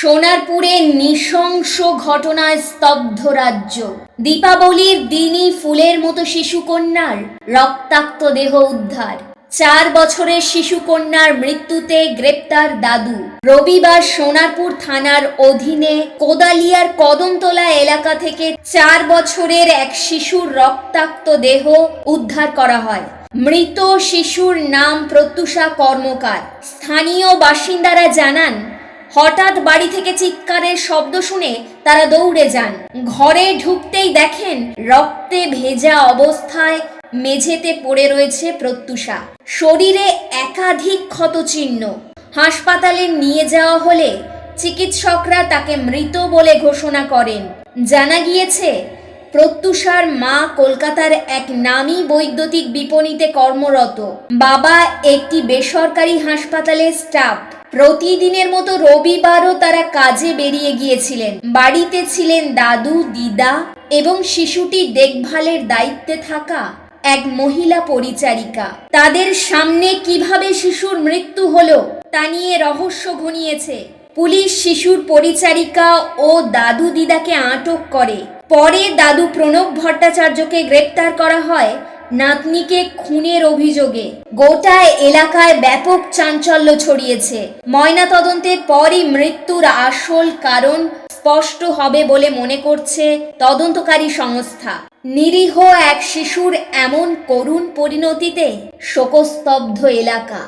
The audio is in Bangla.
সোনারপুরে নৃশংস ঘটনায় স্তব্ধ রাজ্য। দীপাবলির দিনই ফুলের মতো শিশুকন্যার রক্তাক্ত দেহ উদ্ধার। 4 বছরের শিশুকন্যার মৃত্যুতে গ্রেপ্তার দাদু। রবিবার সোনারপুর থানার অধীনে কোদালিয়ার কদমতলা এলাকা থেকে 4 বছরের এক শিশুর রক্তাক্ত দেহ উদ্ধার করা হয়। মৃত শিশুর নাম প্রত্যুষা কর্মকার। স্থানীয় বাসিন্দারা জানান, হঠাৎ বাড়ি থেকে চিৎকারের শব্দ শুনে তারা দৌড়ে যান। ঘরে ঢুকতেই দেখেন রক্তে ভেজা অবস্থায় মেঝেতে পড়ে রয়েছে প্রত্যুষা। শরীরে একাধিক ক্ষতচিহ্ন। হাসপাতালে নিয়ে যাওয়া হলে চিকিৎসকরা তাকে মৃত বলে ঘোষণা করেন। জানা গিয়েছে, প্রত্যুষার মা কলকাতার এক নামী বৈদ্যুতিক বিপণিতে কর্মরত। বাবা একটি বেসরকারি হাসপাতালের স্টাফ। প্রতিদিনের মতো রবিবারও তারা কাজে বেরিয়ে গিয়েছিলেন। বাড়িতে ছিলেন দাদু, দিদা এবং শিশুটি দেখভালের দায়িত্বে থাকা এক মহিলা পরিচারিকা। তাদের সামনে কিভাবে শিশুর মৃত্যু হলো তা নিয়ে রহস্য ঘনিয়েছে। পুলিশ শিশুর পরিচারিকা ও দাদু দিদাকে আটক করে। পরে দাদু প্রণব ভট্টাচার্যকে গ্রেপ্তার করা হয় নাতনিকে খুনের অভিযোগে। গোটা এলাকায় ব্যাপক চাঞ্চল্য ছড়িয়েছে। ময়নাতদন্তের পরই মৃত্যুর আসল কারণ স্পষ্ট হবে বলে মনে করছে তদন্তকারী সংস্থা। নিরীহ এক শিশুর এমন করুণ পরিণতিতে শোকস্তব্ধ এলাকা।